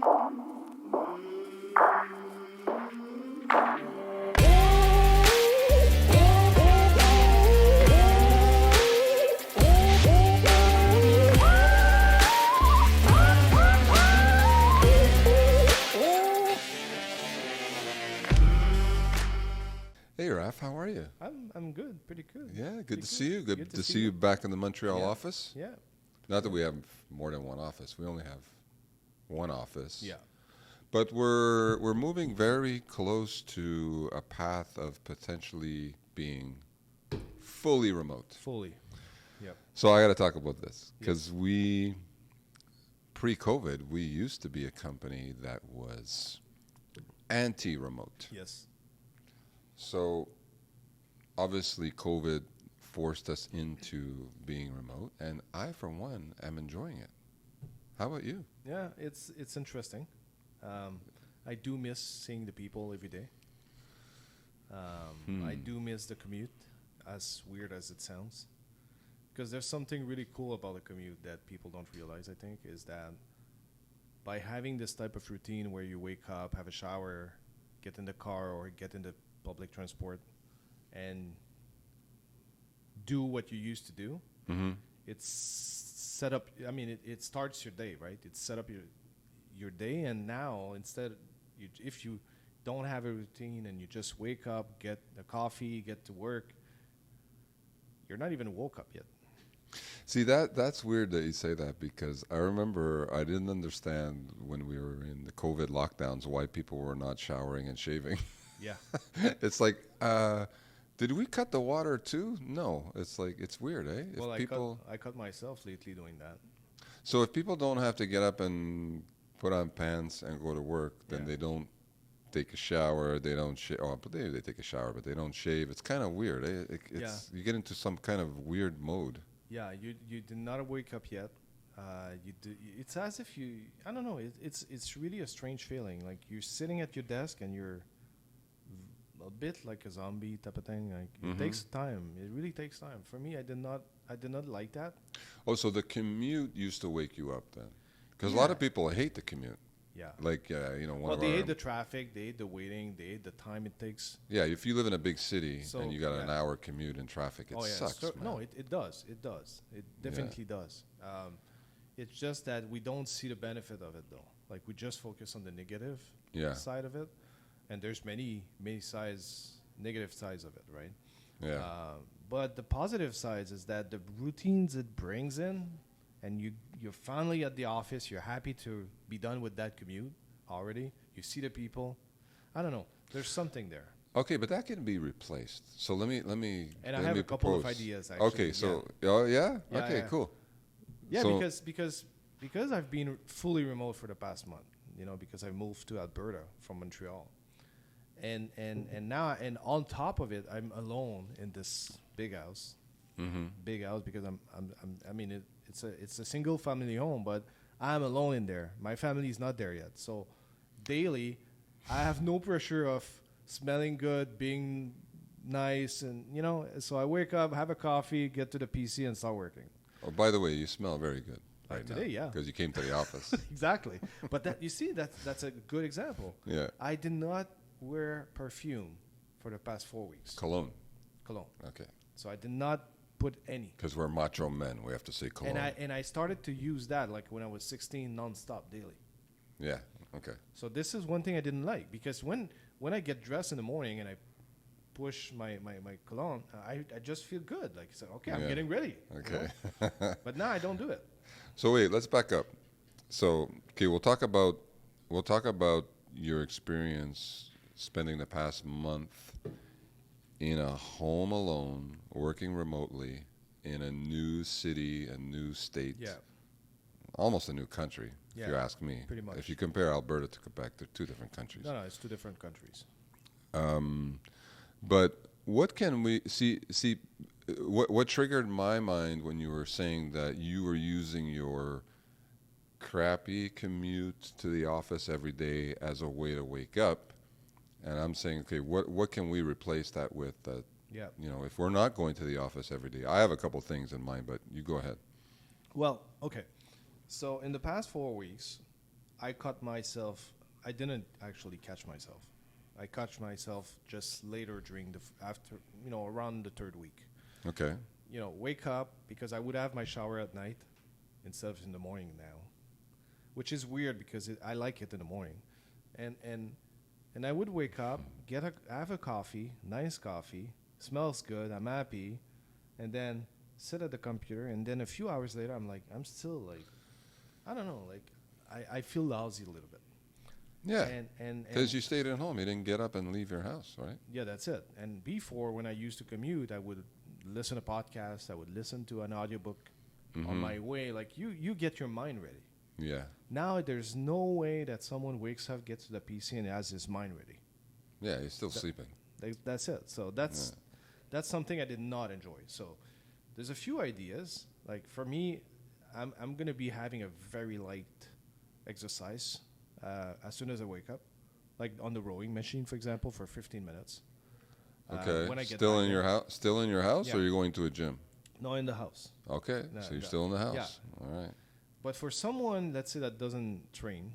Hey, Raph, how are you? I'm good, pretty good. Yeah, good Pretty to see you. Good Good to see you back in the Montreal Yeah. office. Yeah. Not that we have more than one office. We only have one office. Yeah. But we're moving very close to a path of potentially being fully remote. Fully. Yep. So I got to talk about this Yes. because we pre-COVID we used to be a company that was anti-remote. Yes. So obviously COVID forced us into being remote, and I, for one, am enjoying it. How about you? Yeah, it's interesting. I do miss seeing the people every day. I do miss the commute, as weird as it sounds. Because there's something really cool about the commute that people don't realize, I think, is that by having this type of routine where you wake up, have a shower, get in the car or get in the public transport, and do what you used to do, Mm-hmm. it's set up. I mean, it starts your day, right? It's set up your day, and now instead, if you don't have a routine and you just wake up, get a coffee, get to work, you're not even woke up yet. See, that's weird that you say that because I remember I didn't understand when we were in the COVID lockdowns why people were not showering and shaving. Yeah, It's like, did we cut the water too? No. It's like, it's weird, eh? If well, people, I cut myself lately doing that. so if people don't have to get up and put on pants and go to work, then Yeah. they don't take a shower, they don't shave. Oh, but they take a shower, but they don't shave. It's kind of weird, eh? You get into some kind of weird mode. Yeah, you did not wake up yet. You do. It's as if you. I don't know. It's really a strange feeling. Like you're sitting at your desk and you're a bit like a zombie type of thing. Like Mhm. it takes time. It really takes time. For me, I did not like that. Oh, so the commute used to wake you up then? Because a lot Yeah. of people hate the commute. Yeah. Like, one Well, of they our, hate the traffic. They hate the waiting. They hate the time it takes. yeah, if you live in a big city So, and you got an yeah. hour commute in traffic, it sucks, man. No, it does. It does. It definitely does. It's just that we don't see the benefit of it though. Like we just focus on the negative Yeah, side of it, and there's many negative sides of it, right? yeah. But the positive sides is that the routines it brings in, and you're finally at the office. You're happy to be done with that commute already. You see the people. I don't know. There's something there, Okay, but that can be replaced. So let me and I let have me a couple of propose. ideas. Actually. Okay, so oh yeah, Yeah, okay, yeah. cool. Yeah, So- because I've been fully remote for the past month, because I moved to Alberta from Montreal, and now and on top of it, I'm alone in this big house. Mm-hmm. Big house because I mean it's a single family home, but I'm alone in there. My family is not there yet, so daily, I have no pressure of smelling good, being nice, and so I wake up, have a coffee, get to the PC, and start working. Oh, by the way, you smell very good right now. Today, yeah. Because you came to the office. Exactly. But that you see that's a good example. Yeah. I did not wear perfume for the past 4 weeks. Cologne. Cologne. Okay. So I did not put any. Because we're macho men, we have to say cologne. And I started to use that like when I was 16 nonstop daily. Yeah. Okay. So this is one thing I didn't like because when I get dressed in the morning and I push my cologne, I just feel good. Like, so, okay, I'm Yeah. getting ready. Okay. But now I don't do it. So wait, let's back up. So okay, we'll talk about your experience spending the past month in a home alone, working remotely in a new city, a new state. Yeah. Almost a new country, if you Yeah, ask me. pretty much. If you compare Alberta to Quebec, they're two different countries. No, it's two different countries. But what can we see? What triggered my mind when you were saying that you were using your crappy commute to the office every day as a way to wake up, and I'm saying, okay, what can we replace that with? That Yeah. if we're not going to the office every day, I have a couple things in mind, but you go ahead. Well, okay. So in the past 4 weeks, I caught myself. I didn't actually catch myself. I caught myself just later during after, around the third week. Okay. Wake up because I would have my shower at night instead of in the morning now, which is weird because I like it in the morning, and I would wake up, have a coffee, nice coffee, smells good, I'm happy, and then sit at the computer, and then a few hours later, I'm still like, I don't know, like I feel lousy a little bit. Yeah. And Because you stayed at home, you didn't get up and leave your house, right? yeah, that's it. And before, when I used to commute, I would listen to podcasts, I would listen to an audiobook on my way. Like you get your mind ready. Yeah. Now there's no way that someone wakes up, gets to the PC, and has his mind ready. Yeah, he's still sleeping. That's it. So that's something I did not enjoy. So there's a few ideas. Like for me, I'm gonna be having a very light exercise as soon as I wake up, like on the rowing machine, for example, for 15 minutes. Okay. When I get Still back in your home. house? Still in your house, Yeah. or are you going to a gym? No, in the house. Okay. No, So you're no. still in the house. Yeah. All right. But for someone, let's say, that doesn't train,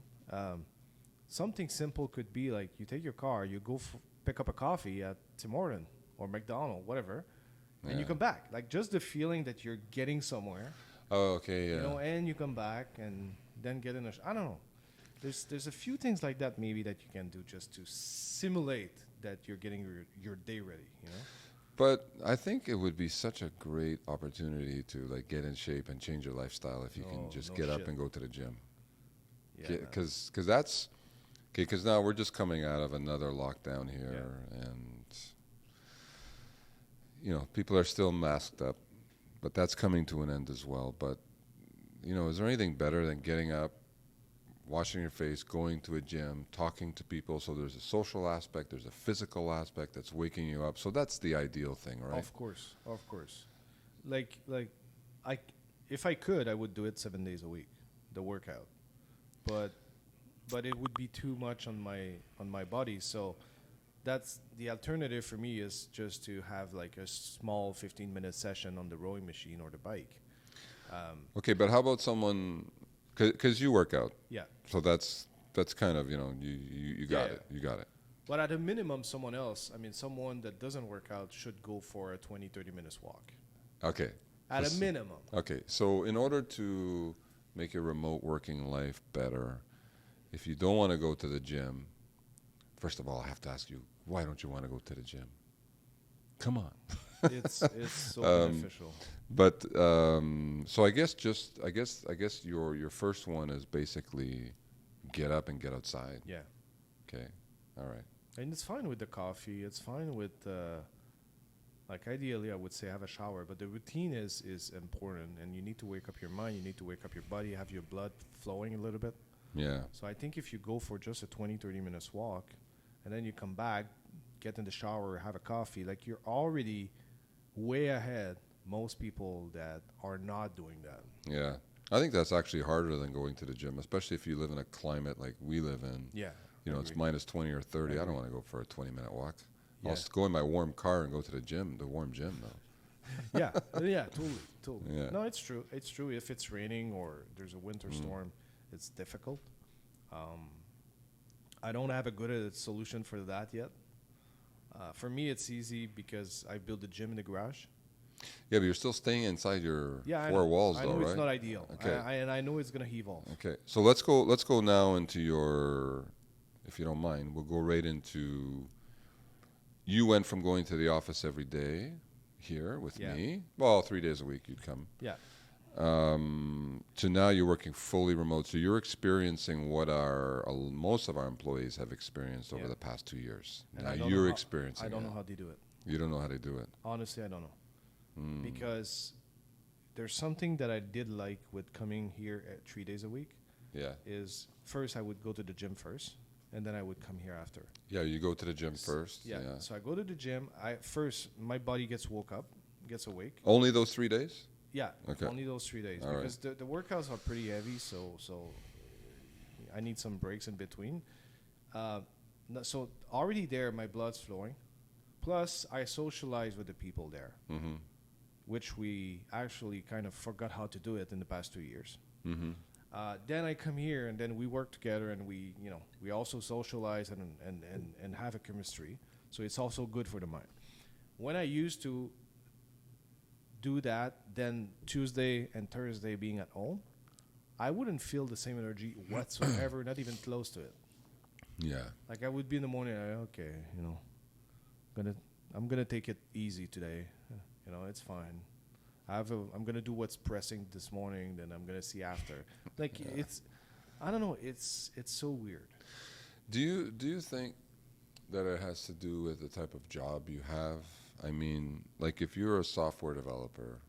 something simple could be like you take your car, you go pick up a coffee at Tim Hortons or McDonald's, whatever, and you Yeah. come back. Like just the feeling that you're getting somewhere, Oh, okay. Yeah. and you come back and then get in I don't know. There's a few things like that maybe that you can do just to simulate that you're getting your day ready, But I think it would be such a great opportunity to like get in shape and change your lifestyle if you can just no get up shit. and go to the gym. Yeah. Because that's okay. Because now we're just coming out of another lockdown here, and people are still masked up, but that's coming to an end as well. But is there anything better than getting up, washing your face, going to a gym, talking to people? So there's a social aspect, there's a physical aspect that's waking you up. So that's the ideal thing, right? Of course. Like if I could, I would do it 7 days a week, the workout. But it would be too much on my body. So that's the alternative for me, is just to have like a small 15-minute session on the rowing machine or the bike. Okay, but how about someone? Because you work out. Yeah. So that's kind of you got it. You got it. But at a minimum, someone that doesn't work out should go for a 30 minutes walk. Okay. At a minimum. Okay, so in order to make your remote working life better, if you don't want to go to the gym, first of all, I have to ask you, why don't you want to go to the gym? Come on. It's so beneficial. But so I guess your first one is basically get up and get outside. Yeah. Okay. All right. And it's fine with the coffee. It's fine with like ideally I would say have a shower, but the routine is important, and you need to wake up your mind, you need to wake up your body, have your blood flowing a little bit. Yeah. So I think if you go for just a 30 minutes walk, and then you come back, get in the shower, have a coffee, like you're already way ahead most people that are not doing that. Yeah. I think that's actually harder than going to the gym, especially if you live in a climate like we live in. Yeah. It's minus 20 or 30. I don't want to go for a 20-minute walk. Yeah. I'll go in my warm car and go to the warm gym, though. Yeah, totally. Yeah. No, it's true. It's true. If it's raining or there's a winter storm, it's difficult. I don't have a good solution for that yet. For me, it's easy because I built a gym in the garage. Yeah, but you're still staying inside your Yeah, four walls, I though, know right? it's not ideal. Okay. And I know it's gonna evolve. Okay, so let's go now into your, if you don't mind, we'll go right into. You went from going to the office every day here with me. Well, 3 days a week you'd come. Yeah. To now you're working fully remote. So you're experiencing what most of our employees have experienced over the past 2 years. And Now you're experiencing it. I don't know how they do it. You don't know how to do it. Honestly, I don't know. Because there's something that I did like with coming here at 3 days a week. Yeah. Is first I would go to the gym first, and then I would come here after. Yeah, you go to the gym first. Yeah. So I go to the gym. My body gets awake. Only those 3 days? Yeah. Okay. Only those 3 days. All because the workouts are pretty heavy, so I need some breaks in between. So already there, my blood's flowing. Plus, I socialize with the people there, which we actually kind of forgot how to do it in the past 2 years. Then I come here and then we work together and we also socialize and have a chemistry. So it's also good for the mind. When I used to do that, then Tuesday and Thursday being at home, I wouldn't feel the same energy whatsoever, not even close to it. Yeah. Like I would be in the morning, okay, I'm gonna take it easy today. It's fine. I'm gonna do what's pressing this morning, then I'm gonna see after. Like I don't know. It's so weird. Do you think that it has to do with the type of job you have? I mean, like if you're a software developer,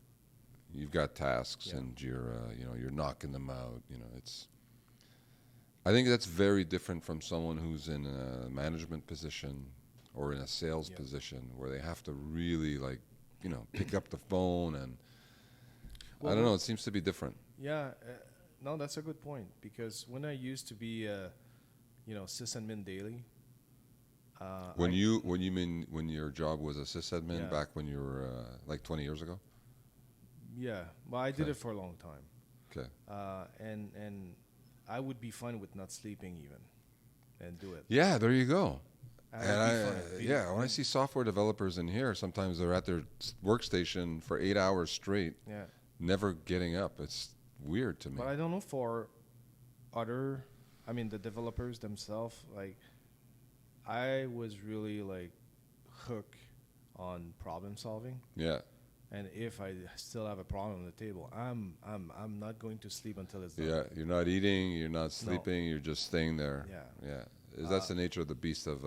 you've got tasks in Jira. You're knocking them out. It's. I think that's very different from someone who's in a management position or in a sales position where they have to really pick up the phone and I don't know. It seems to be different. Yeah, no, that's a good point because when I used to be, sysadmin daily. When your job was a sysadmin back when you were like 20 years ago? Yeah, well, I did it for a long time. Okay. And I would be fine with not sleeping even, and do it. Yeah, there you go. When I see software developers in here, sometimes they're at their workstation for 8 hours straight, never getting up. It's weird to me. But I don't know for the developers themselves, like, I was really, like, hooked on problem solving. Yeah. And if I still have a problem on the table, I'm not going to sleep until it's done. Yeah, you're not eating, you're not sleeping, you're just staying there. Yeah. That's the nature of the beast of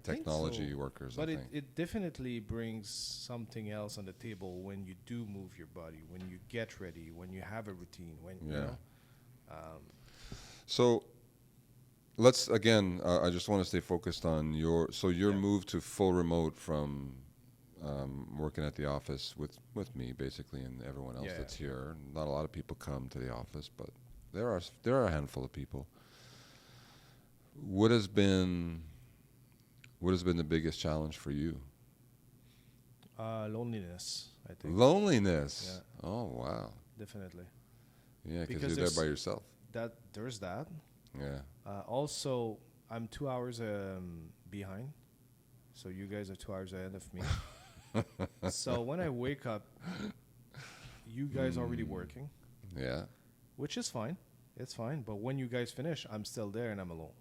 technology workers, but I think. it definitely brings something else on the table when you do move your body, when you get ready, when you have a routine. So let's, again, I just want to stay focused on your move to full remote from working at the office with me, basically, and everyone else that's here. Not a lot of people come to the office, but there are a handful of people. What has been the biggest challenge for you? Loneliness, I think. Loneliness. Yeah. Oh wow. Definitely. Yeah, because you're there by yourself. There's that. Yeah. Also, I'm 2 hours behind, so you guys are 2 hours ahead of me. So when I wake up, you guys are already working. Yeah. Which is fine. It's fine. But when you guys finish, I'm still there and I'm alone.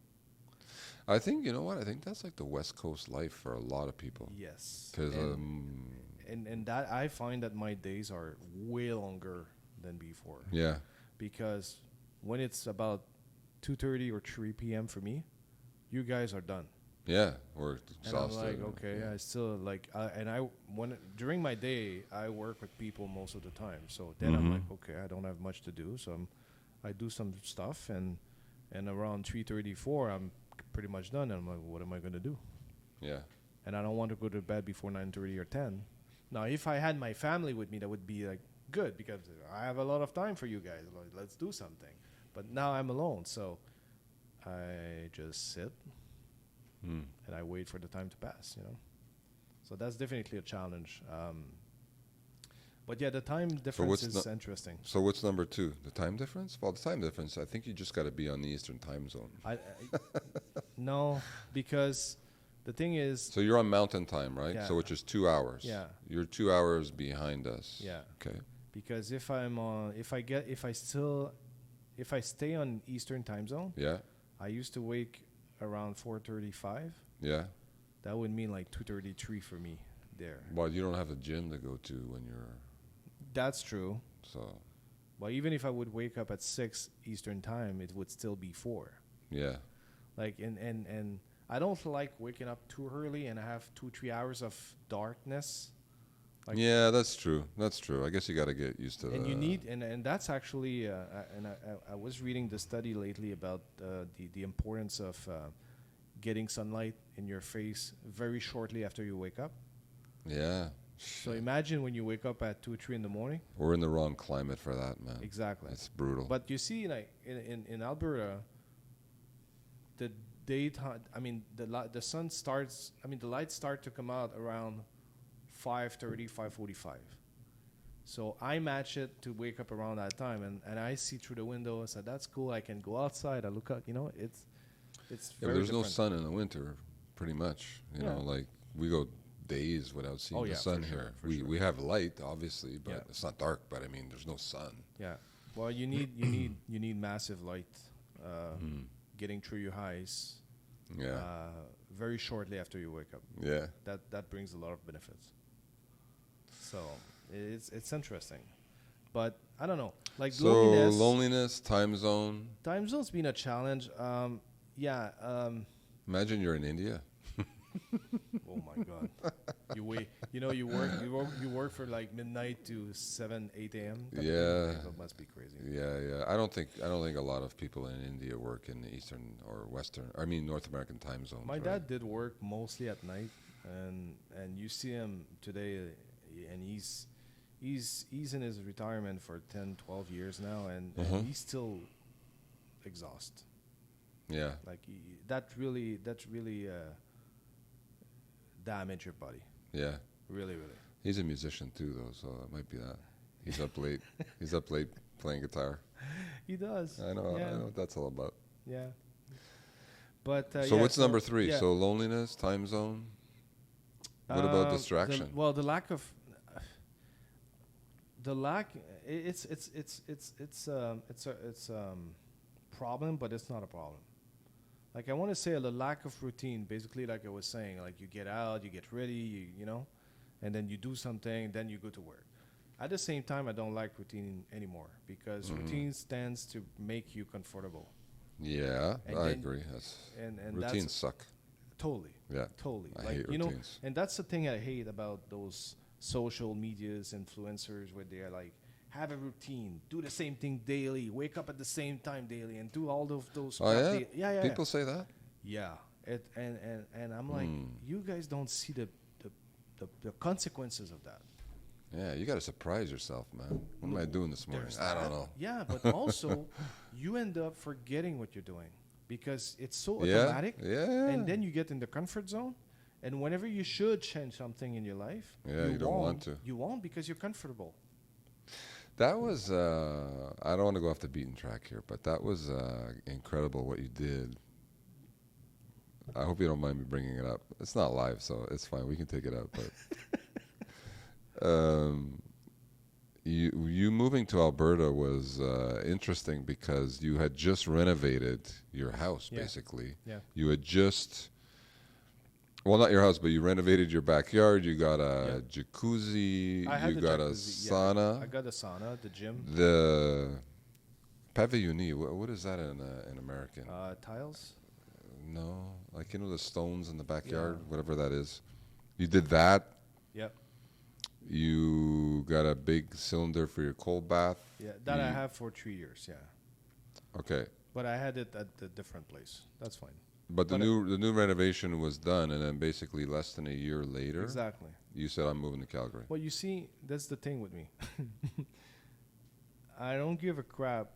I think, I think that's like the West Coast life for a lot of people. Yes. Because and that I find that my days are way longer than before. Yeah. Because when it's about 2:30 or 3 p.m. for me, you guys are done. Yeah, we're exhausted. And I'm like, okay, I still like, during my day, I work with people most of the time. So then I'm like, okay, I don't have much to do, so I do some stuff, and around 3:34, I'm pretty much done. And I'm like, what am I gonna do? Yeah. And I don't want to go to bed before 9:30 or 10. Now, if I had my family with me, that would be like good because I have a lot of time for you guys. Like, let's do something. But now I'm alone, so I just sit. And I wait for the time to pass, So that's definitely a challenge. But yeah, the time difference is interesting. So what's number two? The time difference? Well, the time difference, I think you just got to be on the Eastern time zone. No, because the thing is... So you're on mountain time, right? Yeah. So which is 2 hours. Yeah. You're 2 hours behind us. Yeah. Okay. Because if I stay on Eastern time zone... Yeah. I used to wake around 4:35. Yeah. That would mean like 2:33 for me there. Well, you don't have a gym to go to when you're... That's true. So... But even if I would wake up at 6 Eastern time, it would still be 4. Yeah. Like, and I don't like waking up too early and I have 2-3 hours of darkness. Like, yeah, that's true. That's true. I guess you got to get used to that. And you need, and that's actually, I was reading the study lately about the importance of getting sunlight in your face very shortly after you wake up. Yeah. So imagine when you wake up at 2 or 3 in the morning. We're in the wrong climate for that, man. Exactly. It's brutal. But you see, like in Alberta, the daytime, the sun starts, the lights start to come out around 5:30, 5:45. So I match it to wake up around that time, and I see through the window. I said, "That's cool. I can go outside. I look out. You know, it's Yeah, but very there's no different." sun in the winter, pretty much. You Yeah. know, like we go days without seeing Oh, the yeah, sun for sure, here. for We sure. we have light, obviously, but Yeah. it's not dark. But I mean, there's no sun. Yeah. Well, you need massive light getting through your eyes Yeah, very shortly after you wake up. yeah. That brings a lot of benefits. So it's interesting, but I don't know. Like So loneliness, loneliness, time zone. time zone's been a challenge. Yeah. Imagine you're in India. Oh my God. You wait. You work for like midnight to 7, 8 a.m. Yeah. That must be crazy. Yeah. I don't think a lot of people in India work in the Eastern or Western. I mean, North American time zones. My right? dad did work mostly at night, and you see him today, and he's in his retirement for 10, 12 years now, and he's still exhausted. Yeah. Like that's really damage your body. Yeah. Really. He's a musician too, though, so it might be that. He's up late. He's up late playing guitar. He does. I know. Yeah. I know what that's all about. Yeah. But So what's number 3? yeah. So loneliness, time zone. What about distraction? The lack of it's a problem, but it's not a problem. Like I want to say the lack of routine, basically, like I was saying, like you get out, you get ready, you know, and then you do something, then you go to work. At the same time, I don't like routine anymore because routine tends to make you comfortable. Yeah, And I then- agree. And Routines that's suck. totally. Yeah. Totally. I like hate you know, routines. and that's the thing I hate about those social medias influencers where they're like have a routine, do the same thing daily, wake up at the same time daily, and do all of those. Oh crap yeah. yeah. People say that. Yeah. And I'm like, you guys don't see the consequences of that. Yeah, you got to surprise yourself, man. What am I doing this morning? There's I don't that. know. Yeah, but also you end up forgetting what you're doing because it's so Yeah. automatic. Yeah. And then you get in the comfort zone. And whenever you should change something in your life, Yeah, you don't want to. You won't because you're comfortable. That was, I don't want to go off the beaten track here, but that was incredible what you did. I hope you don't mind me bringing it up. It's not live, so it's fine. We can take it out. But you moving to Alberta was interesting because you had just renovated your house, Yeah. basically. Yeah. You had just, well, not your house, but you renovated your backyard. You got a jacuzzi. I had You the got jacuzzi, a sauna. I got a sauna, the gym, The pavilloni, what is that in American? tiles. No, like the stones in the backyard, Yeah. whatever that is. You did that. Yep. You got a big cylinder for your cold bath. Yeah, that I You- have for 3 years. Yeah, Okay, but I had it at a different place. That's fine. but the But new renovation was done, and then basically less than a year later, Exactly. you said I'm moving to Calgary. Well, you see, that's the thing with me. I don't give a crap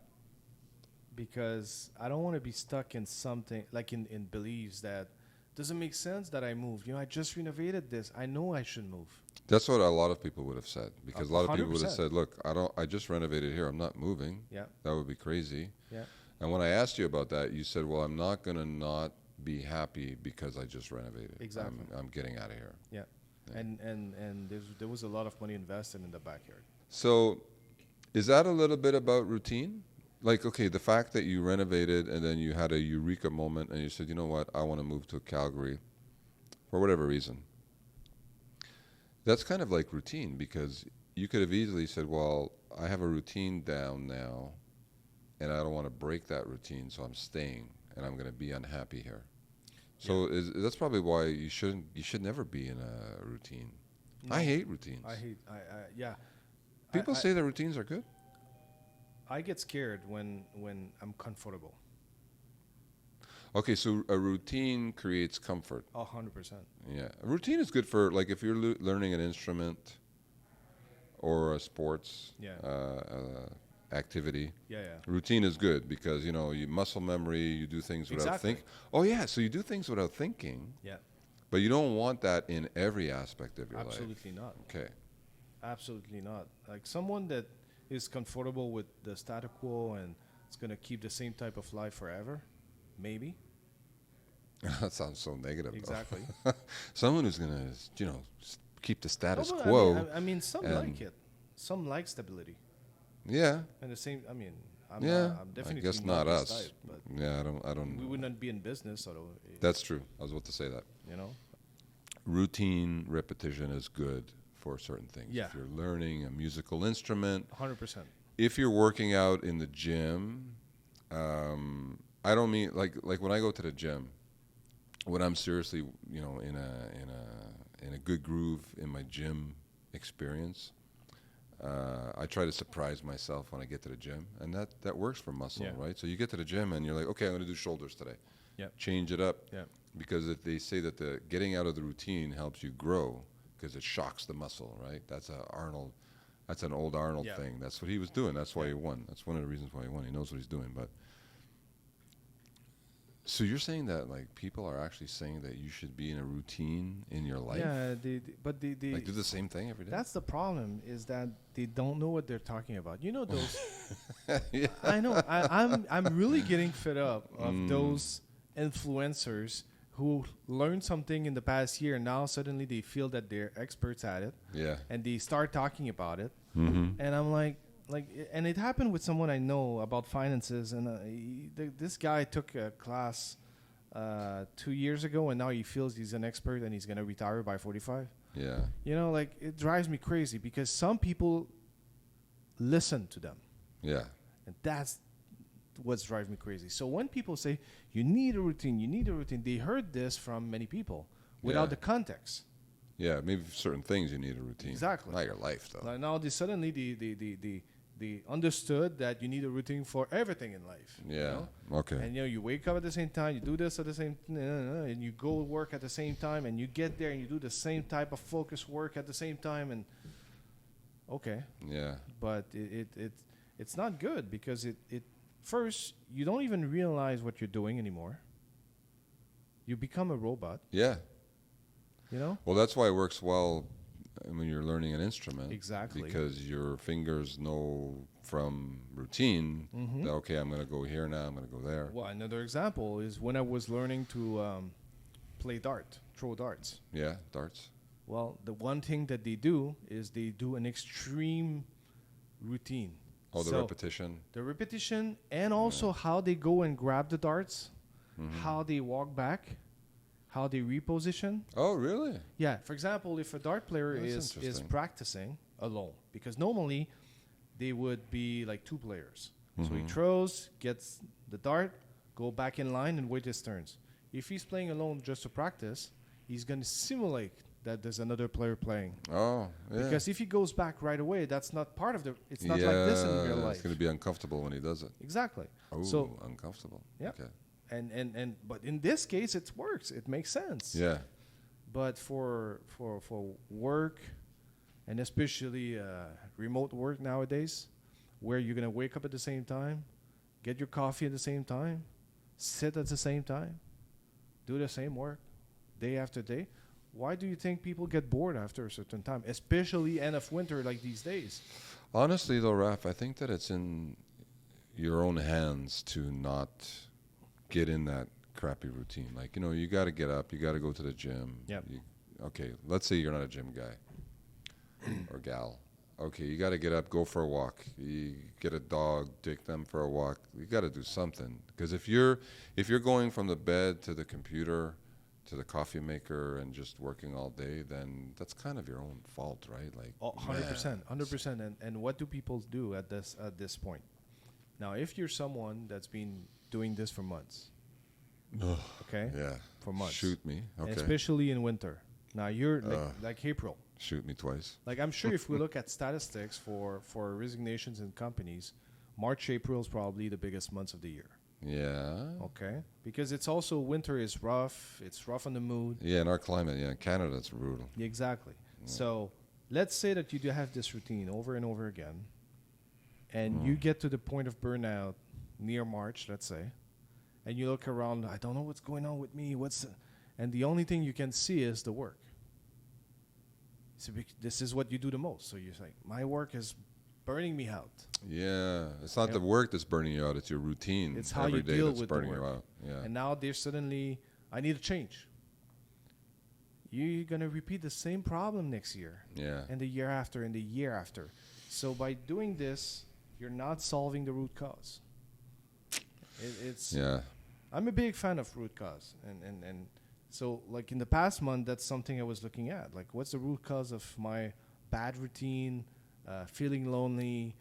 because I don't want to be stuck in something like in beliefs that doesn't make sense that I moved. You know, I just renovated this. I know I should move. That's what a lot of people would have said because a lot of people would have 100%. said, "Look, I just renovated here. I'm not moving. Yeah, That would be crazy." yeah, And when I asked you about that, you said, "Well, I'm not going to not be happy because I just renovated. Exactly. I'm getting out of here." yeah. Yeah. And there was a lot of money invested in the backyard. So, is that a little bit about routine? Like, okay, the fact that you renovated and then you had a eureka moment and you said, "You know what? I want to move to Calgary for whatever reason." That's kind of like routine because you could have easily said, "Well, I have a routine down now and I don't want to break that routine, so I'm staying and I'm going to be unhappy here." So that's probably why you should never be in a routine. No. I hate routines. Yeah. People say that routines are good. I get scared when I'm comfortable. Okay, so a routine creates comfort. 100%. Yeah, a routine is good for like if you're learning an instrument or a sports Yeah. activity. Yeah, yeah. Routine is good because you muscle memory. You do things without Exactly. thinking. Oh yeah, so you do things without thinking, Yeah. but you don't want that in every aspect of your life. Absolutely not. Okay. Absolutely not. Like someone that is comfortable with the status quo and is gonna keep the same type of life forever, maybe. That sounds so negative. Exactly. Though. Someone who's gonna, keep the No, status but quo. I mean, some and like it. Some like stability. Yeah, And the same. I mean, yeah. I'm I definitely guess not not this us. type, but Yeah, I don't. we would not be in business, so That's true. I was about to say that. you know. Routine repetition is good for certain things. Yeah. If you're learning a musical instrument, 100%. if you're working out in the gym, I don't mean like when I go to the gym, when I'm seriously, in a good groove in my gym experience, I try to surprise myself when I get to the gym, and that works for muscle, Yeah. right? So you get to the gym and you're like, okay, I'm going to do shoulders today. Yep. Change it up. Yeah. Because if they say that the getting out of the routine helps you grow because it shocks the muscle, right? That's an old Arnold Yeah. thing. That's what he was doing. That's why Yeah. he won. That's one of the reasons why he won. He knows what he's doing. But so you're saying that like people are actually saying that you should be in a routine in your life? Yeah, but Like do the same thing every day? that's the problem is that they don't know what they're talking about. You know those. Yeah. I know. I'm really getting fed up of those influencers who learned something in the past year and now suddenly they feel that they're experts at it Yeah. and they start talking about it. Mm-hmm. And I'm like, and it happened with someone I know about finances. And this guy took a class 2 years ago, and now he feels he's an expert and he's gonna retire by 45. Yeah. You know, like it drives me crazy because some people listen to them, Yeah. and that's what's driving me crazy. So when people say you need a routine, they heard this from many people without Yeah. the context. Yeah. Maybe for certain things you need a routine. Exactly. Not your life though. Like now, suddenly they understood that you need a routine for everything in life. Yeah. You know? Okay. And you wake up at the same time, you do this at the same, and you go work at the same time, and you get there and you do the same type of focus work at the same time, and okay, Yeah. but it's not good because it first you don't even realize what you're doing anymore. You become a robot, Yeah. you know. Well, that's why it works well when you're learning an instrument. Exactly. Because your fingers know from routine that, okay, I'm going to go here now, I'm going to go there. Well, another example is when I was learning to throw darts. Yeah, darts. Well, the one thing that they do is they do an extreme routine. Oh, the So repetition. the repetition and also how they go and grab the darts, how they walk back, how they reposition. Oh, really? Yeah, for example, if a dart player That's is interesting. practicing alone, because normally they would be like two players. So Mm-hmm. he throws, gets the dart, go back in line and wait his turns. If he's playing alone just to practice, he's going to simulate that there's another player playing. Oh, yeah. Because if he goes back right away, that's not part of it's not like this in real life. It's going to be uncomfortable when he does it. Exactly. Oh, So uncomfortable. yeah. Okay. and but in this case it works. It makes sense. Yeah. But for work and especially remote work nowadays where you're going to wake up at the same time, get your coffee at the same time, sit at the same time, do the same work day after day. Why do you think people get bored after a certain time, especially end of winter like these days? Honestly, though, Raph, I think that it's in your own hands to not get in that crappy routine. Like, you got to get up, you got to go to the gym. Yep. Okay, let's say you're not a gym guy or gal. Okay, you got to get up, go for a walk. You get a dog, take them for a walk. You got to do something, because if you're going from the bed to the computer to the coffee maker and just working all day, then that's kind of your own fault, right? Like, 100%, 100%. And what do people do at this point? Now, if you're someone that's been doing this for months, okay, yeah, for months, shoot me, okay, especially in winter. Now you're like April. shoot me twice. Like I'm sure if we look at statistics for resignations in companies, March, April is probably the biggest months of the year. Yeah. Okay, because it's also winter is rough. It's rough on the mood. Yeah, in our climate, yeah, in Canada, it's brutal. Exactly. So let's say that you do have this routine over and over again, and you get to the point of burnout near March, let's say, and you look around. I don't know what's going on with me. And the only thing you can see is the work. So this is what you do the most. So you're like, my work is burning me out. Yeah, it's not the work that's burning you out; it's your routine. It's how every you day deal that's with the burning work. you out. Yeah, And now they're suddenly, I need a change. You're going to repeat the same problem next year. yeah, And the year after and the year after. So by doing this, you're not solving the root cause. It's yeah. I'm a big fan of root cause. And so like in the past month, that's something I was looking at. Like what's the root cause of my bad routine, feeling lonely,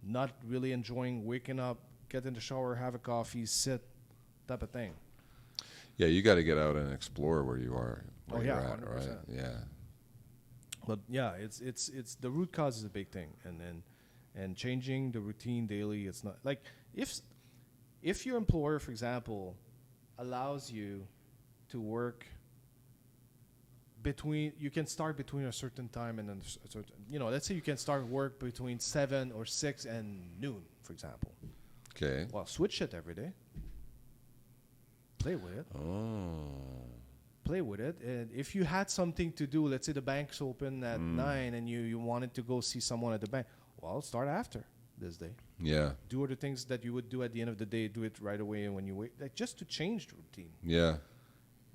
not really enjoying waking up, get in the shower, have a coffee, sit, type of thing. Yeah, you got to get out and explore where you are. Where Oh, yeah, you're at, 100%. right? Yeah, But yeah, it's the root cause is a big thing, and changing the routine daily. It's not like if your employer, for example, allows you to work you can start between a certain time and then a certain, let's say you can start work between 7 or 6 and noon, for example. okay. Well, switch it every day. Play with it. Oh, Play with it. And if you had something to do, let's say the bank's open at 9 and you wanted to go see someone at the bank, well, start after this day. yeah, Do other things that you would do at the end of the day. Do it right away and when you wait. Like just to change the routine. yeah.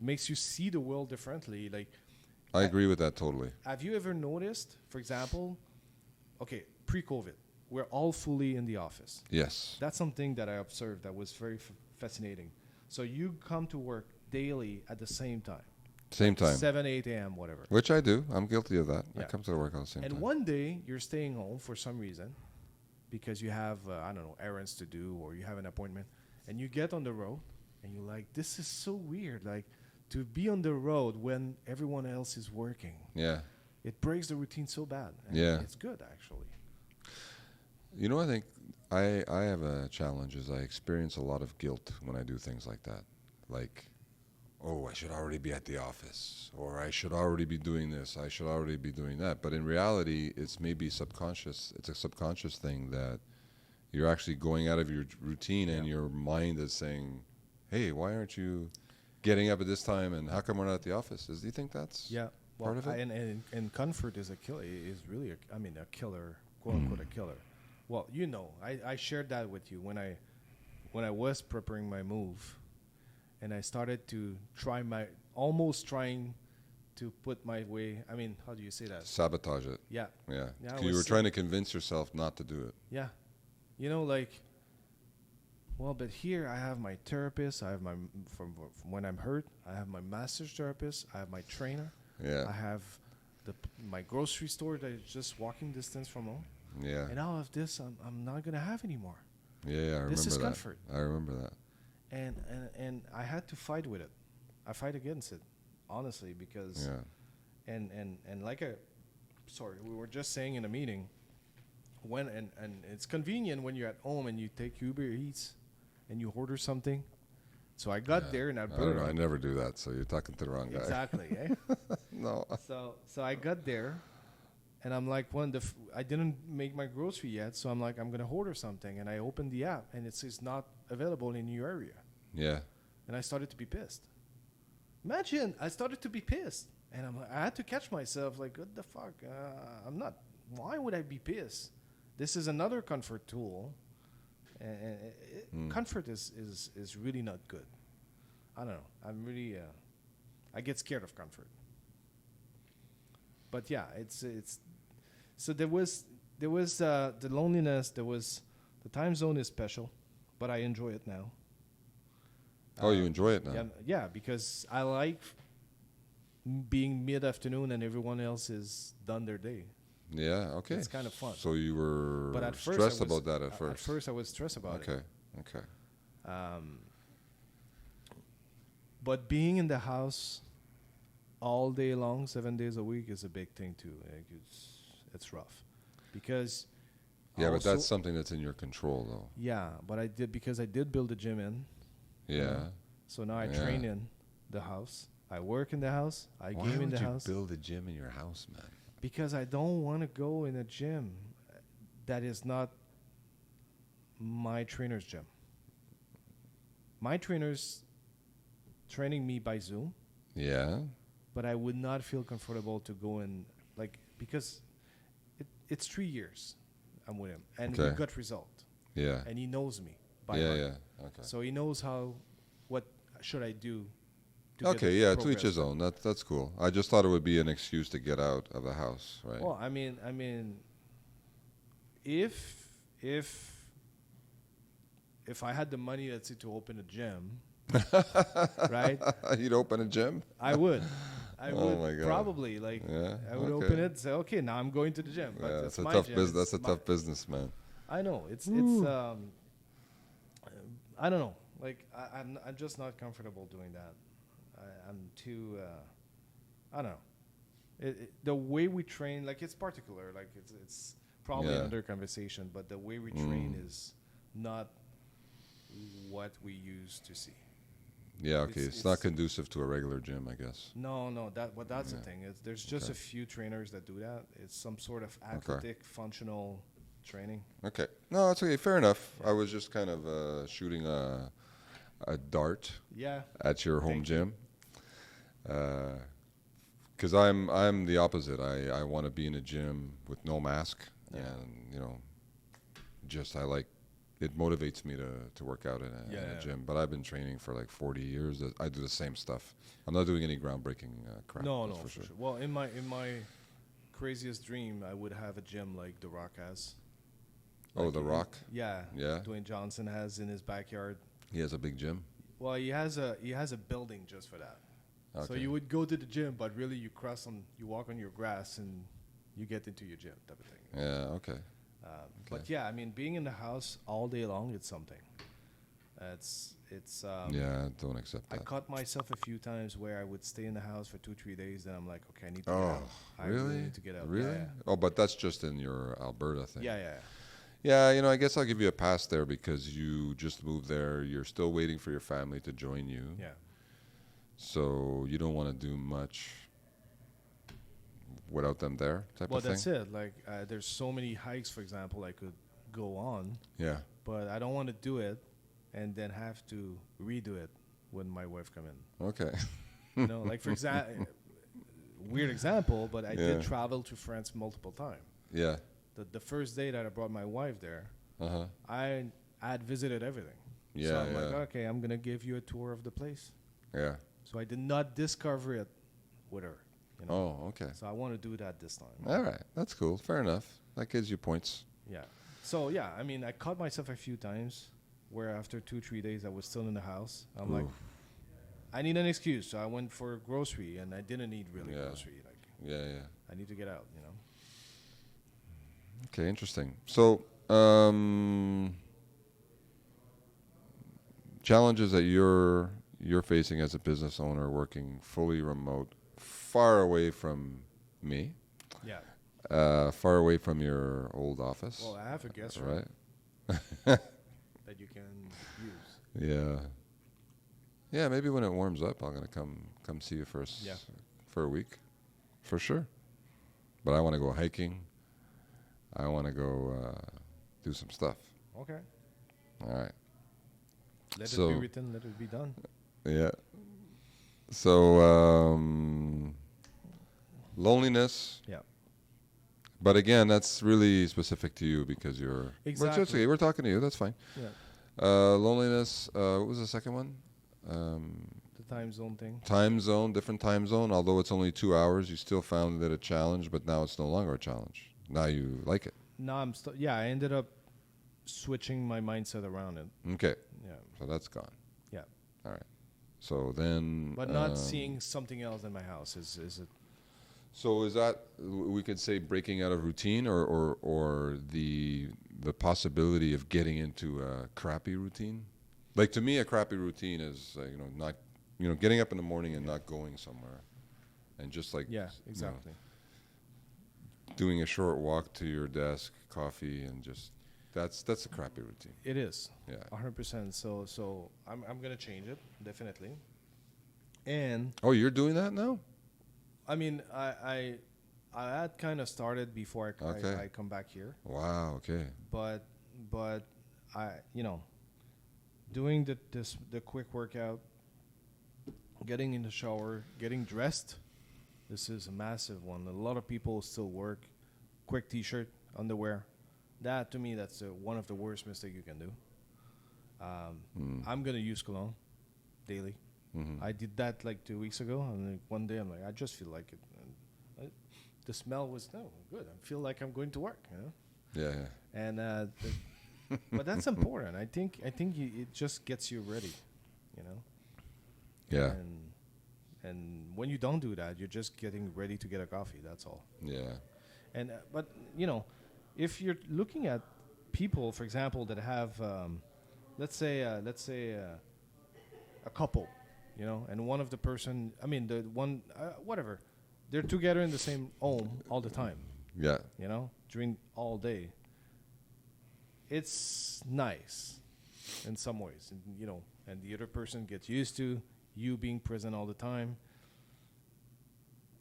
Makes you see the world differently. Like, I agree with that totally. have you ever noticed, for example, okay, pre-COVID, we're all fully in the office. Yes. That's something that I observed that was very fascinating. So you come to work daily at the same time. Same time. 7, 8 a.m., whatever. Which I do. I'm guilty of that. I Yeah. come to work on the same And time. one day you're staying home for some reason because you have, I don't know, errands to do or you have an appointment. And you get on the road and you're like, this is so weird. Like, to be on the road when everyone else is working. Yeah. It breaks the routine so bad. And Yeah. it's good, actually. You know, I think I have a challenge is I experience a lot of guilt when I do things like that. Like, oh, I should already be at the office, or I should already be doing this, I should already be doing that. But in reality, it's maybe subconscious. It's a subconscious thing that you're actually going out of your routine and your mind is saying, hey, why aren't you getting up at this time and how come we're not at the office? Do you think that's part of it? And comfort is a killer. Is really, a killer, quote unquote, a killer. Well, I shared that with you when I was preparing my move, and I started to almost trying to put my way. I mean, how do you say that? Sabotage it. Yeah. Yeah. Yeah, I You was were trying to convince yourself not to do it. Yeah. But here I have my therapist. I have from when I'm hurt. I have my massage therapist. I have my trainer. Yeah. I have my grocery store that is just walking distance from home. Yeah. And all of this, I'm not gonna have anymore. Yeah, I remember This is that. comfort. I remember that. And I had to fight with it. I fight against it, honestly, because Yeah. and like we were just saying in a meeting, and it's convenient when you're at home and you take Uber Eats and you order something. So I got there and I don't know. I never do that. So you're talking to the wrong guy. Exactly. Eh? No. So I got there, and I'm like, I didn't make my grocery yet, so I'm like, I'm gonna order something, and I opened the app, and it says not available in your area, Yeah. and I started to be pissed. Imagine, I started to be pissed, and I had to catch myself, like, what the fuck? I'm not. Why would I be pissed? This is another comfort tool. Comfort is really not good. I don't know. I'm really I get scared of comfort. But yeah, it's so there was the loneliness. There was the time zone is special, but I enjoy it now. Oh, you enjoy it now? Yeah, because I like being mid-afternoon and everyone else is done their day. Yeah, okay. It's kind of fun. So you were But at first stressed about that at first? At first I was stressed about it. Okay. But being in the house all day long, 7 days a week is a big thing too. Like it's rough. Because yeah, but that's something that's in your control though. Yeah, but I did build a gym in. Yeah. So now I train in the house. I work in the house. I game in the house. Why would you build a gym in your house, man? Because I don't want to go in a gym that is not my trainer's gym. My trainer's training me by Zoom. Yeah. but I would not feel comfortable to go in because it's 3 years I'm with him, and we Okay. got result, Yeah. and he knows me by Yeah, heart. yeah. Okay. So he knows what should I do. To get Okay, the yeah, to each progress his done. own. That's cool. I just thought it would be an excuse to get out of the house, right? Well, I mean, if I had the money, let's say, to open a gym, right? You'd open a gym? I would. I Oh would my God. probably like. Yeah. I would okay. open it. Say, okay, now I'm going to the gym. But Yeah, it's it's a my tough gym. business. It's That's a my- tough business, man. I know. It's I don't know. Like I'm just not comfortable doing that. I'm too. I don't know. The way we train, like it's particular. Like it's probably Yeah. another conversation. But the way we train is not what we used to see. Yeah, okay. It's not it's- conducive to a regular gym, I guess. No. That's Yeah. the thing. There's just Okay. a few trainers that do that. It's some sort of athletic, functional training. Okay. No, that's okay. Fair enough. I was just kind of shooting a dart Yeah. at your home Thank you. gym. Because I'm the opposite. I want to be in a gym with no mask, Yeah. and just it motivates me to work out in a gym. But I've been training for like 40 years. I do the same stuff. I'm not doing any groundbreaking crap. No, that's for for sure. Well, in my craziest dream, I would have a gym like The Rock has. Oh, Like The Rock. Yeah. Yeah. Dwayne Johnson has in his backyard. He has a big gym. Well, he has a building just for that. So Okay. you would go to the gym, but really you walk on your grass and you get into your gym type of thing. Yeah. Okay. But yeah, I mean, being in the house all day long, it's something. It's Yeah. Don't accept I that. caught myself a few times where I would stay in the house for 2-3 days, then I'm like, okay, I need to get Oh, out. I really need to get out. Really? Yeah, Oh, but that's just in your Alberta thing. yeah. Yeah, I guess I'll give you a pass there because you just moved there. You're still waiting for your family to join you. Yeah. So you don't want to do much without them there, type Well, of thing. that's it. Like, there's so many hikes, for example, I could go on, Yeah. but I don't want to do it and then have to redo it when my wife come in. Okay. Like for example, weird example, but I Yeah. did travel to France multiple times. Yeah. The first day that I brought my wife there, Uh huh. I had visited everything. So Yeah. I'm like, Yeah. okay, I'm gonna give you a tour of the place. Yeah. So I did not discover it with her. Oh, okay. So I want to do that this time. All right. That's cool. Fair enough. That gives you points. Yeah. So yeah, I mean, I caught myself a few times where after 2-3 days I was still in the house. I'm like, Oof. I need an excuse. So I went for grocery, and I didn't need really Yeah. grocery. Like, Yeah. Yeah. I need to get out. Okay. Interesting. So, challenges that you're facing as a business owner, working fully remote, far away from me, Yeah. far away from your old office. Well, I have a guest room right? that you can use. Yeah. Yeah, maybe when it warms up, I'm gonna come see you Yeah. for a week, for sure. But I want to go hiking. I want to go do some stuff. Okay. All right. Let it So- be written. Let it be done. Yeah. So loneliness. Yeah. But again, that's really specific to you because you're. Exactly. It's okay. We're talking to you. That's fine. Yeah. Loneliness. What was the second one? The time zone thing. Time zone, different time zone. Although it's only 2 hours, you still found it a challenge, but now it's no longer a challenge. Now you like it. No, I'm still. Yeah, I ended up switching my mindset around it. Okay, Yeah. so that's gone. Yeah. All right. So then. But not seeing something else in my house is it. So is that we could say breaking out of routine, or the possibility of getting into a crappy routine? Like to me, a crappy routine is not getting up in the morning and not going somewhere, and just like Yeah. Exactly. doing a short walk to your desk, coffee, and just that's a crappy routine. It is. Yeah. 100%. So I'm gonna change it definitely. And Oh, you're doing that now? I mean, I had kind of started before Okay. I come back here, Wow. Okay. but I doing the quick workout, getting in the shower, getting dressed, This is a massive one. A lot of people still work. Quick T-shirt, underwear. That to me, that's one of the worst mistakes you can do. I'm gonna use cologne daily. I did that like 2 weeks ago, and like one day I'm like, I just feel like it. And the smell was good. I feel like I'm going to work, you know. Yeah, yeah. And but that's important. I think it just gets you ready, you know. Yeah. And when you don't do that, you're just getting ready to get a coffee. That's all. Yeah. And but you know, if you're looking at people, for example, that have, let's say a couple, you know, and one of the person, I mean, the one, whatever, they're together in the same home all the time. Yeah. You know, during all day. It's nice in some ways, and, you know, and the other person gets used to you being present all the time.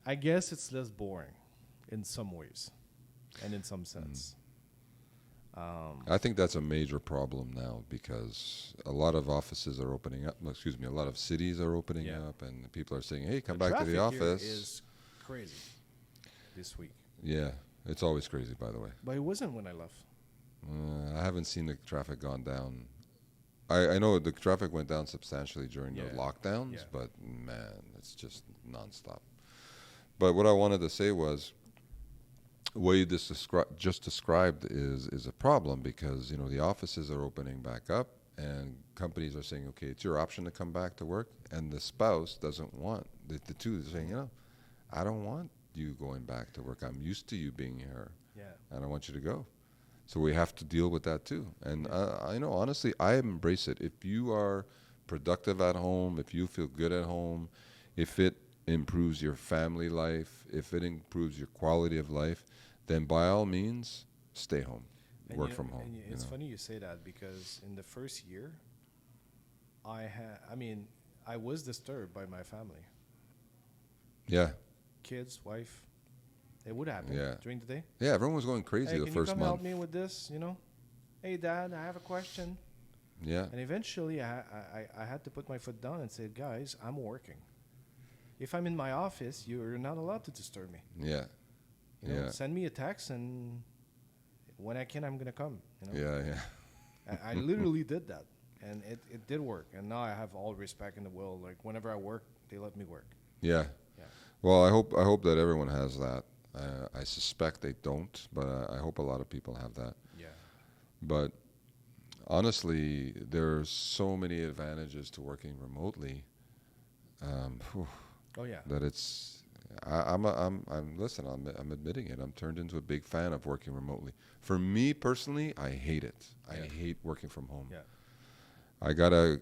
I guess it's less boring in some ways and in some sense. I think that's a major problem now because a lot of offices are opening up. No, excuse me, a lot of cities are opening up, and people are saying, "Hey, come back to the office." Traffic here is crazy this week. Yeah, it's always crazy, by the way. But it wasn't when I left. I haven't seen the traffic gone down. I know the traffic went down substantially during the lockdowns, but man, it's just nonstop. But what I wanted to say was, what you just described is a problem because, you know, the offices are opening back up and companies are saying, okay, it's your option to come back to work, and the spouse doesn't want. The two are saying, you know, I don't want you going back to work. I'm used to you being here, and I want you to go. So we have to deal with that too. And I know, honestly, I embrace it. If you are productive at home, if you feel good at home, if it improves your family life, if it improves your quality of life, then by all means, stay home, work from home. And it's funny you say that because in the first year, I was disturbed by my family. Yeah. Kids, wife. It would happen during the day. Yeah, everyone was going crazy the first month. Can you come help me with this, you know? Hey, Dad, I have a question. Yeah. And eventually I had to put my foot down and say, guys, I'm working. If I'm in my office, you're not allowed to disturb me. Yeah. You know, send me a text, and when I can, I'm going to come. You know? Yeah, yeah. I literally did that, and it did work. And now I have all respect in the world. Like, whenever I work, they let me work. Yeah. Well, I hope that everyone has that. I suspect they don't, but I hope a lot of people have that. Yeah. But honestly, there's so many advantages to working remotely. That it's. I'm admitting it. I'm turned into a big fan of working remotely. For me personally, I hate it. I hate working from home. Yeah.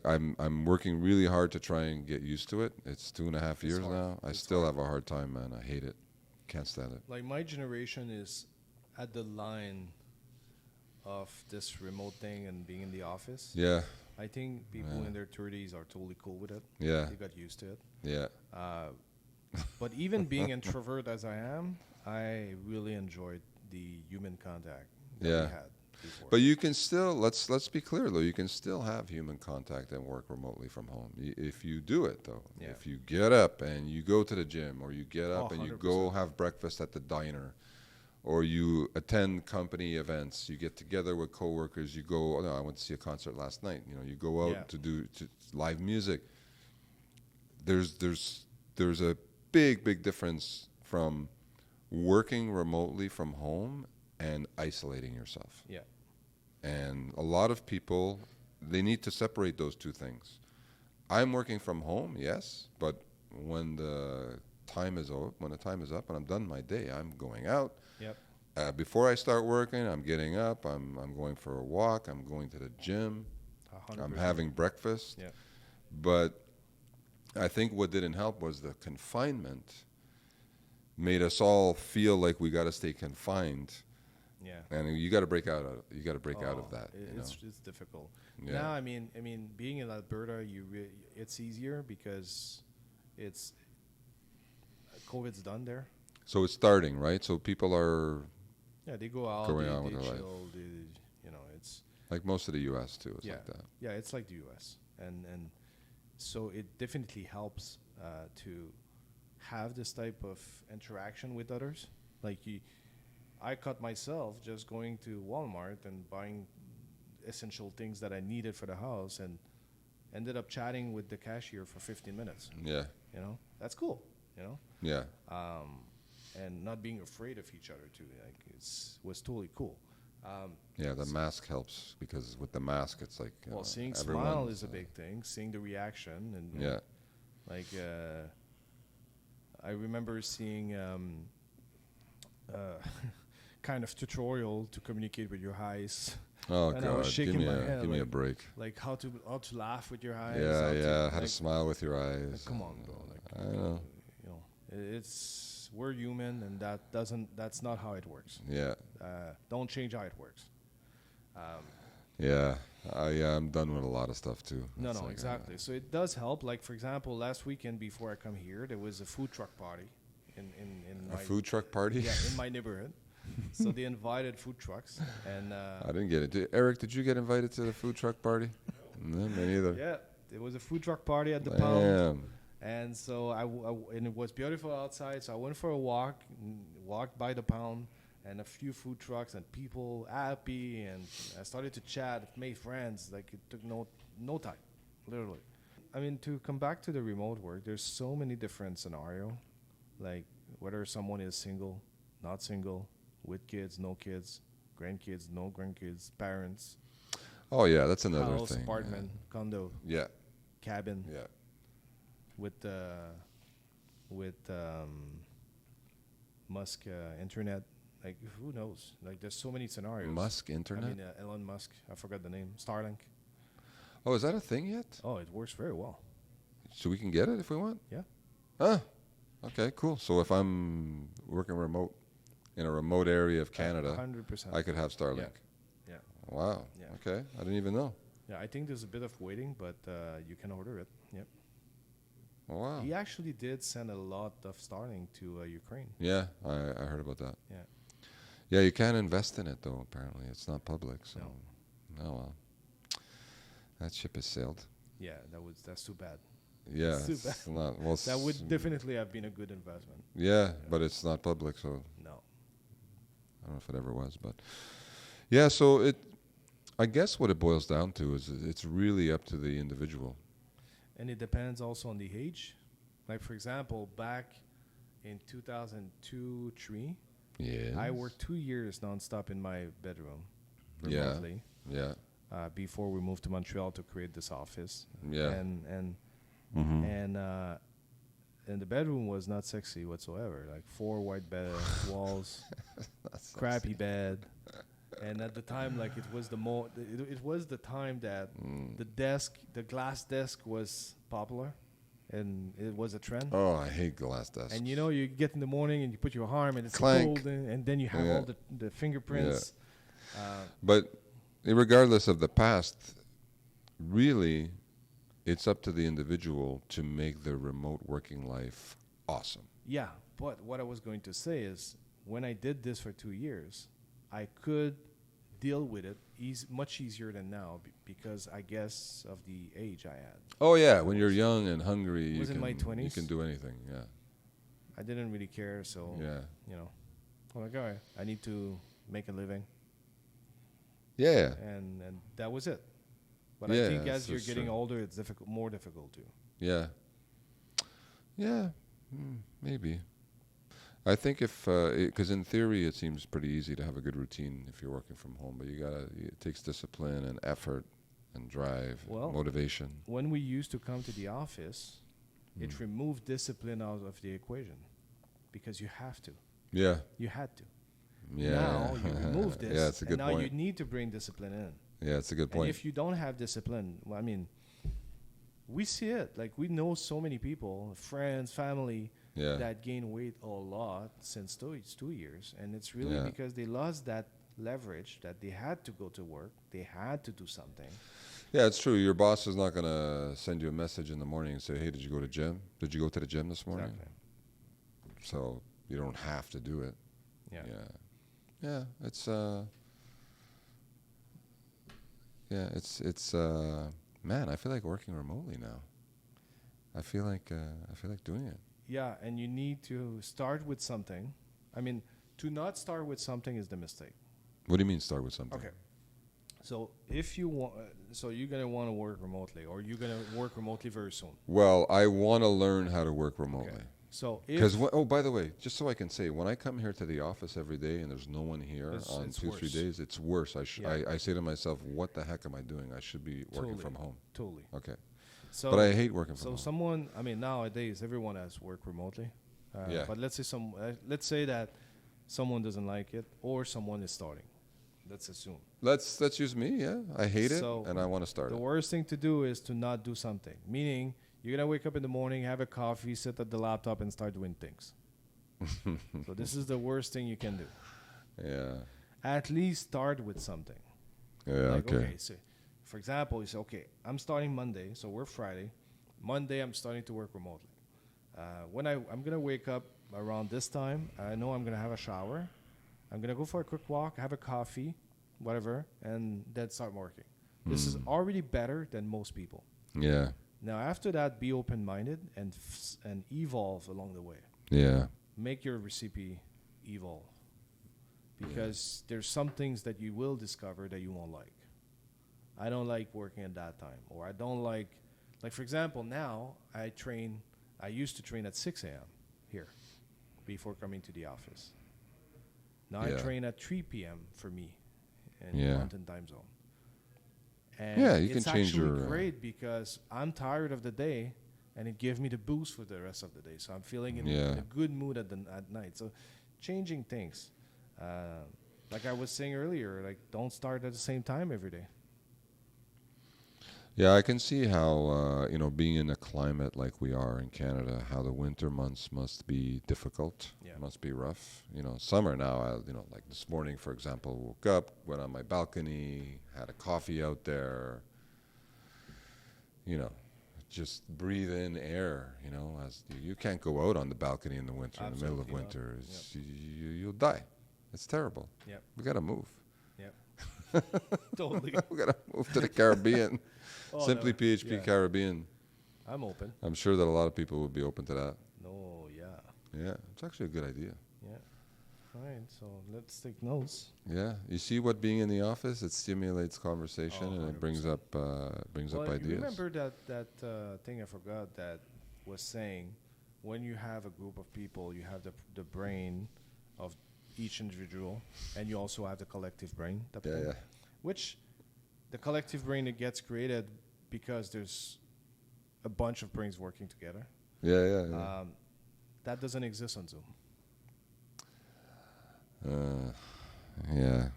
I'm working really hard to try and get used to it. It's 2.5 years now. I still have a hard time, man. I hate it. Can't stand it. Like, my generation is at the line of this remote thing and being in the office. Yeah. I think people in their 30s are totally cool with it. Yeah. They got used to it. Yeah. But even being introvert as I am, I really enjoyed the human contact that we had before. But you can still, let's be clear though, you can still have human contact and work remotely from home. If you do it though. Yeah. If you get up and you go to the gym, or you get up and you 100%. go have breakfast at the diner, or you attend company events, you get together with coworkers, you go, I went to see a concert last night, you know, you go out to live music. There's a big difference from working remotely from home and isolating yourself. Yeah. And a lot of people, they need to separate those two things. I'm working from home, yes, but when the time is up and I'm done my day, I'm going out. Yep. Before I start working, I'm getting up, I'm going for a walk, I'm going to the gym, 100%. I'm having breakfast. Yeah. But I think what didn't help was the confinement made us all feel like we got to stay confined. Yeah. And you got to break out of out of that. It's difficult. Yeah. Now, I mean, being in Alberta, it's easier because it's COVID's done there. So it's starting, right? So people are they go out, going on they with their life. chill, it's like most of the U.S. too. It's yeah, like that. Yeah, it's like the U.S. and so it definitely helps to have this type of interaction with others. Like I caught myself just going to Walmart and buying essential things that I needed for the house, and ended up chatting with the cashier for 15 minutes. Yeah. You know, that's cool. You know, Yeah. and not being afraid of each other too. Like was totally cool. Yeah, the mask helps because with the mask, it's like Well, seeing everyone's, smile is a big thing. Seeing the reaction and Yeah. like I remember seeing kind of tutorial to communicate with your eyes. Oh And I was God, shaking my head, give me a like, break. Like how to laugh with your eyes. Yeah, yeah. How to like, smile with your eyes. like, come on, bro. Like, I know. you know, it's we're human, and that's not how it works. Yeah. Don't change how it works. Yeah. I'm done with a lot of stuff too. No, It's no, like, exactly. So it does help. Like for example, last weekend before I come here, there was a food truck party in A my food truck party? yeah in my neighborhood. So they invited food trucks, and I didn't get it. Eric, did you get invited to the food truck party? No, me neither. yeah, it was a food truck party at the pound. Damn. And so and it was beautiful outside. So I went for a walk, walked by the pound, and a few food trucks and people happy, and I started to chat, made friends. Like it took no time, literally. I mean, to come back to the remote work, there's so many different scenario, like whether someone is single, not single, with kids, no kids, grandkids, no grandkids, parents, Oh yeah, that's another house, thing. apartment, condo, Yeah. cabin, Yeah. with Musk internet. Like who knows? Like there's so many scenarios. Musk internet. I mean Elon Musk. I forgot the name. Starlink. Oh, is that a thing yet? Oh, it works very well. So we can get it if we want? Yeah. Huh. Okay, cool. So if I'm working remote in a remote area of Canada, 100%. I could have Starlink. Yeah. Wow. Yeah. Okay. I didn't even know. Yeah, I think there's a bit of waiting, but you can order it. Yep. Oh, wow. He actually did send a lot of Starlink to Ukraine. Yeah, I heard about that. Yeah. Yeah, you can't invest in it though. Apparently, it's not public. So, No. oh well, that ship has sailed. Yeah, that's too bad. Yeah, Too it's not. Well, That would definitely have been a good investment. Yeah, but it's not public, so No. I don't know if it ever was, but yeah. So I guess what it boils down to is it's really up to the individual. And it depends also on the age. Like, for example, back in 2002, 3, Yeah. I worked 2 years nonstop in my bedroom Yeah. remotely Yeah. before we moved to Montreal to create this office. Yeah. And the bedroom was not sexy whatsoever. Like 4 white bed walls, crappy bed. And at the time, like it was it was the time that the glass desk was popular, and it was a trend. Oh, I hate glass desks. And you know, you get in the morning and you put your arm and it's Clank. cold, and then you have all the fingerprints. But regardless of the past, really, it's up to the individual to make their remote working life awesome. Yeah, but what I was going to say is, when I did this for 2 years, I could deal with it much easier than now because I guess of the age I had. Oh yeah, when you're young and hungry, Was in my you 20s. can do anything. Yeah. I didn't really care, so Yeah. you know, I'm like, all right, I need to make a living, Yeah. and that was it. But Yeah, I think as that's you're getting true. older, it's more difficult too. Yeah. Yeah. Maybe. I think because in theory it seems pretty easy to have a good routine if you're working from home, but it takes discipline and effort and drive, Well, motivation. When we used to come to the office, it removed discipline out of the equation because you have to. Yeah. You had to. Yeah. Now you remove this, Yeah, it's a good and now point. you need to bring discipline in. Yeah, it's a good And point. if you don't have discipline, well, I mean, we see it. Like we know so many people, friends, family, Yeah. that gain weight a lot since 2 years, and it's really Yeah. because they lost that leverage that they had to go to work, they had to do something. Yeah, it's true. Your boss is not going to send you a message in the morning and say, "Hey, did you go to gym? Did you go to the gym this morning?" Exactly. So you don't have to do it. Yeah. Yeah. Yeah, it's man, I feel like working remotely now. I feel like doing it. Yeah, and you need to start with something. I mean, to not start with something is the mistake. What do you mean start with something? Okay. So if you want, so you're gonna want to work remotely, or you're gonna work remotely very soon. Well, I want to learn how to work remotely. Okay. So Because if oh, by the way, just so I can say, when I come here to the office every day and there's no one here on it's 2-3 worse. days, it's worse. Yeah. I say to myself, what the heck am I doing? I should be working Totally. from home. Totally. Okay, So but I hate working from so home. someone, I mean, nowadays everyone has work remotely. Yeah. But let's say that someone doesn't like it, or someone is starting. Let's assume. Let's use me. Yeah, I hate So it, and I want to start The it. worst thing to do is to not do something. Meaning, you're gonna wake up in the morning, have a coffee, sit at the laptop, and start doing things. So this is the worst thing you can do. Yeah. At least start with something. Yeah. Like, okay. So, for example, you say, okay, I'm starting Monday, so we're Friday. Monday, I'm starting to work remotely. When I'm gonna wake up around this time, I know I'm gonna have a shower. I'm gonna go for a quick walk, have a coffee, whatever, and then start working. This is already better than most people. Yeah. Now, after that, be open-minded and evolve along the way. Yeah. Make your recipe evolve, because there's some things that you will discover that you won't like. I don't like working at that time, or I don't like for example, now I used to train at 6 a.m. here before coming to the office. Now I Yeah. train at 3 p.m. for me in Yeah. Mountain Time Zone. And Yeah, you can it's change actually your, great because I'm tired of the day, and it gives me the boost for the rest of the day. So I'm feeling in Yeah. a good mood at night. So changing things, like I was saying earlier, like don't start at the same time every day. Yeah, I can see how being in a climate like we are in Canada, how the winter months must be difficult. Yeah. Must be rough. Summer now. Like this morning, for example, woke up, went on my balcony, had a coffee out there. Just breathe in air. As you can't go out on the balcony in the winter, in the middle of Absolutely not. winter. You'll die. It's terrible. Yep. We gotta move. Yep. Totally. We gotta move to the Caribbean. Oh, Simply no. PHP Yeah. Caribbean. I'm open. I'm sure that a lot of people would be open to that. No, yeah. Yeah, it's actually a good idea. Yeah. All right, so let's take notes. Yeah, you see what being in the office, it stimulates conversation and it 100%. brings up You ideas. remember that thing I forgot that was saying when you have a group of people, you have the brain of each individual, and you also have the collective brain. That Yeah, thing, yeah. Which the collective brain, it gets created because there's a bunch of brains working together. Yeah. That doesn't exist on Zoom. Yeah.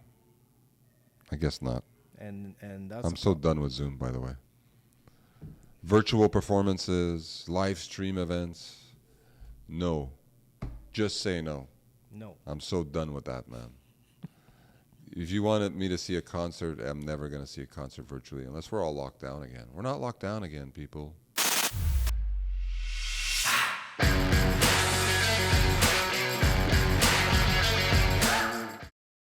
I guess not. And that's I'm the so problem. done with Zoom, by the way. Virtual performances, live stream events. No. Just say no. No. I'm so done with that, man. If you wanted me to see a concert, I'm never going to see a concert virtually unless we're all locked down again. We're not locked down again, people.